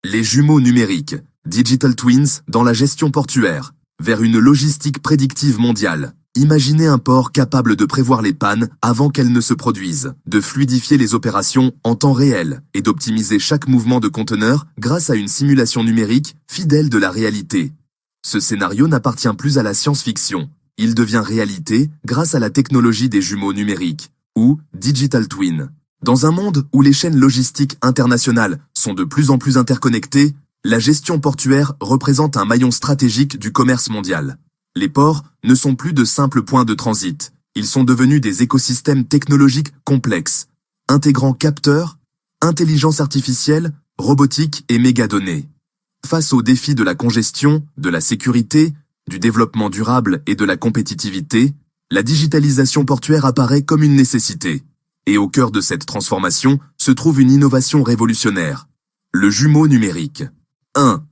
Les jumeaux numériques, Digital Twins, dans la gestion portuaire, vers une logistique prédictive mondiale. Imaginez un port capable de prévoir les pannes avant qu'elles ne se produisent, de fluidifier les opérations en temps réel et d'optimiser chaque mouvement de conteneur grâce à une simulation numérique fidèle de la réalité. Ce scénario n'appartient plus à la science-fiction. Il devient réalité grâce à la technologie des jumeaux numériques, ou Digital Twin. Dans un monde où les chaînes logistiques internationales sont de plus en plus interconnectées, la gestion portuaire représente un maillon stratégique du commerce mondial. Les ports ne sont plus de simples points de transit. Ils sont devenus des écosystèmes technologiques complexes, intégrant capteurs, intelligence artificielle, robotique et mégadonnées. Face aux défis de la congestion, de la sécurité, du développement durable et de la compétitivité, la digitalisation portuaire apparaît comme une nécessité. Et au cœur de cette transformation se trouve une innovation révolutionnaire. Le jumeau numérique. 1.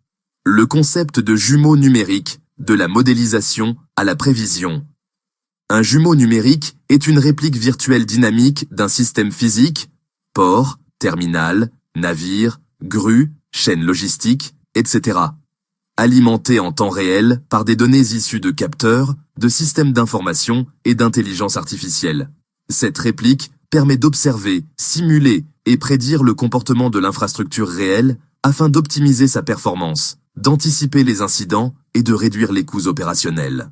Le concept de jumeau numérique, de la modélisation à la prévision. Un jumeau numérique est une réplique virtuelle dynamique d'un système physique, port, terminal, navire, grue, chaîne logistique, etc., alimenté en temps réel par des données issues de capteurs, de systèmes d'information et d'intelligence artificielle. Cette réplique permet d'observer, simuler et prédire le comportement de l'infrastructure réelle afin d'optimiser sa performance, d'anticiper les incidents et de réduire les coûts opérationnels.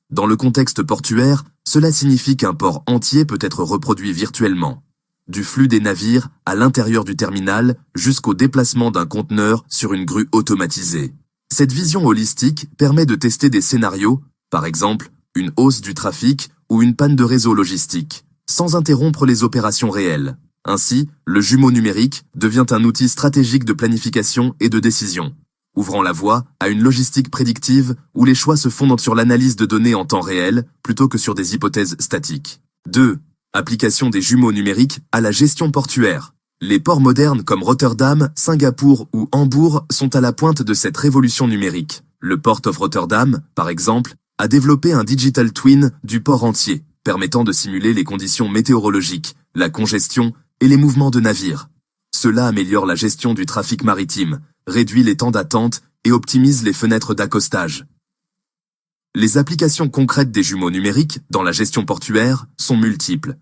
Dans le contexte portuaire, cela signifie qu'un port entier peut être reproduit virtuellement, du flux des navires à l'intérieur du terminal jusqu'au déplacement d'un conteneur sur une grue automatisée. Cette vision holistique permet de tester des scénarios, par exemple une hausse du trafic ou une panne de réseau logistique, sans interrompre les opérations réelles. Ainsi, le jumeau numérique devient un outil stratégique de planification et de décision, ouvrant la voie à une logistique prédictive où les choix se fondent sur l'analyse de données en temps réel plutôt que sur des hypothèses statiques. 2. Application des jumeaux numériques à la gestion portuaire. Les ports modernes comme Rotterdam, Singapour ou Hambourg sont à la pointe de cette révolution numérique. Le Port of Rotterdam, par exemple, a développé un digital twin du port entier, permettant de simuler les conditions météorologiques, la congestion et les mouvements de navires. Cela améliore la gestion du trafic maritime, réduit les temps d'attente et optimise les fenêtres d'accostage. Les applications concrètes des jumeaux numériques dans la gestion portuaire sont multiples.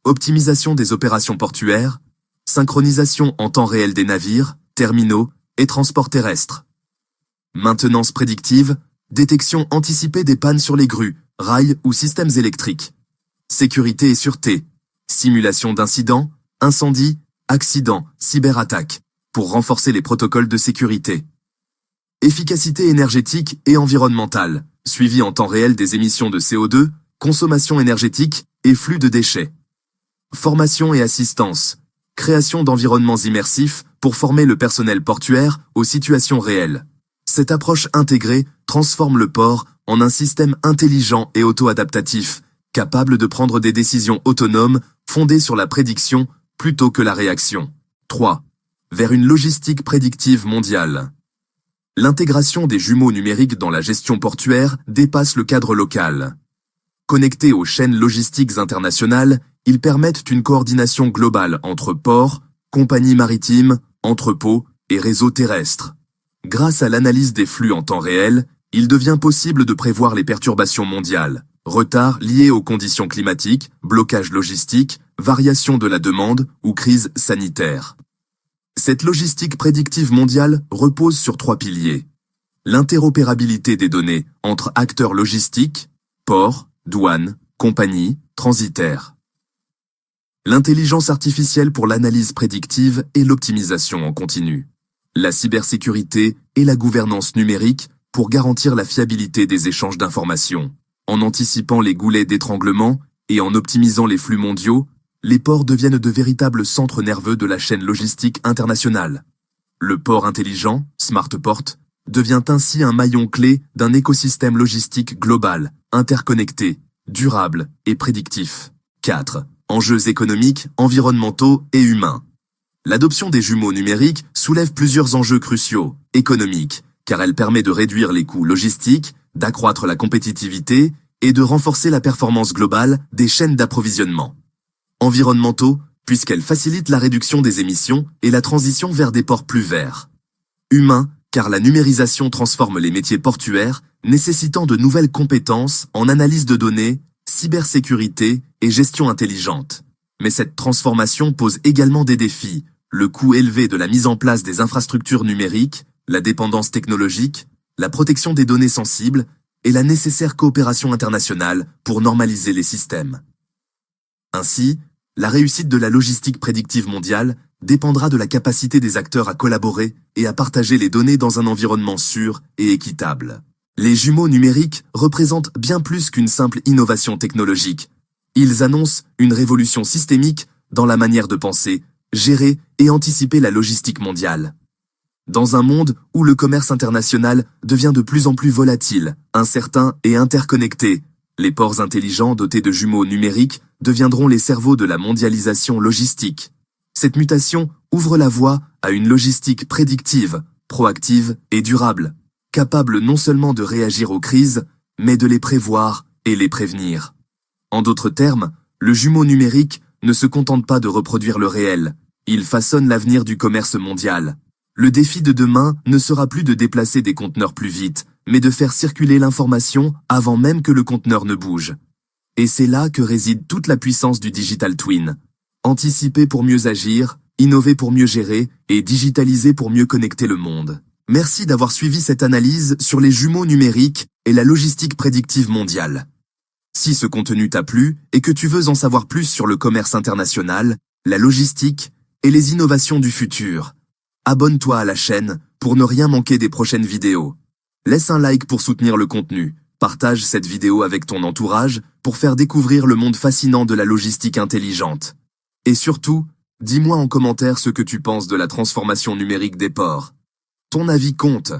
Optimisation des opérations portuaires, synchronisation en temps réel des navires, terminaux et transports terrestres. Maintenance prédictive, détection anticipée des pannes sur les grues, rails ou systèmes électriques. Sécurité et sûreté, simulation d'incidents, incendies, accidents, cyberattaques, pour renforcer les protocoles de sécurité. Efficacité énergétique et environnementale, suivi en temps réel des émissions de CO2, consommation énergétique et flux de déchets. Formation et assistance, création d'environnements immersifs pour former le personnel portuaire aux situations réelles. Cette approche intégrée transforme le port en un système intelligent et auto-adaptatif, capable de prendre des décisions autonomes fondées sur la prédiction plutôt que la réaction. 3. Vers une logistique prédictive mondiale. L'intégration des jumeaux numériques dans la gestion portuaire dépasse le cadre local. Connectés aux chaînes logistiques internationales, ils permettent une coordination globale entre ports, compagnies maritimes, entrepôts et réseaux terrestres. Grâce à l'analyse des flux en temps réel, il devient possible de prévoir les perturbations mondiales, retards liés aux conditions climatiques, blocages logistiques, variations de la demande ou crises sanitaires. Cette logistique prédictive mondiale repose sur 3 piliers. L'interopérabilité des données entre acteurs logistiques, ports, douanes, compagnies, transitaires. L'intelligence artificielle pour l'analyse prédictive et l'optimisation en continu. La cybersécurité et la gouvernance numérique pour garantir la fiabilité des échanges d'informations. En anticipant les goulets d'étranglement et en optimisant les flux mondiaux, les ports deviennent de véritables centres nerveux de la chaîne logistique internationale. Le port intelligent, Smartport, devient ainsi un maillon clé d'un écosystème logistique global, interconnecté, durable et prédictif. 4. Enjeux économiques, environnementaux et humains. L'adoption des jumeaux numériques soulève plusieurs enjeux cruciaux, économiques, car elle permet de réduire les coûts logistiques, d'accroître la compétitivité et de renforcer la performance globale des chaînes d'approvisionnement. Environnementaux, puisqu'elle facilite la réduction des émissions et la transition vers des ports plus verts. Humain, car la numérisation transforme les métiers portuaires, nécessitant de nouvelles compétences en analyse de données, cybersécurité et gestion intelligente. Mais cette transformation pose également des défis, le coût élevé de la mise en place des infrastructures numériques, la dépendance technologique, la protection des données sensibles et la nécessaire coopération internationale pour normaliser les systèmes. Ainsi, la réussite de la logistique prédictive mondiale dépendra de la capacité des acteurs à collaborer et à partager les données dans un environnement sûr et équitable. Les jumeaux numériques représentent bien plus qu'une simple innovation technologique. Ils annoncent une révolution systémique dans la manière de penser, gérer et anticiper la logistique mondiale. Dans un monde où le commerce international devient de plus en plus volatile, incertain et interconnecté, les ports intelligents dotés de jumeaux numériques deviendront les cerveaux de la mondialisation logistique. Cette mutation ouvre la voie à une logistique prédictive, proactive et durable, capable non seulement de réagir aux crises, mais de les prévoir et les prévenir. En d'autres termes, le jumeau numérique ne se contente pas de reproduire le réel, il façonne l'avenir du commerce mondial. Le défi de demain ne sera plus de déplacer des conteneurs plus vite, mais de faire circuler l'information avant même que le conteneur ne bouge. Et c'est là que réside toute la puissance du Digital Twin. Anticiper pour mieux agir, innover pour mieux gérer et digitaliser pour mieux connecter le monde. Merci d'avoir suivi cette analyse sur les jumeaux numériques et la logistique prédictive mondiale. Si ce contenu t'a plu et que tu veux en savoir plus sur le commerce international, la logistique et les innovations du futur, abonne-toi à la chaîne pour ne rien manquer des prochaines vidéos. Laisse un like pour soutenir le contenu. Partage cette vidéo avec ton entourage pour faire découvrir le monde fascinant de la logistique intelligente. Et surtout, dis-moi en commentaire ce que tu penses de la transformation numérique des ports. Ton avis compte.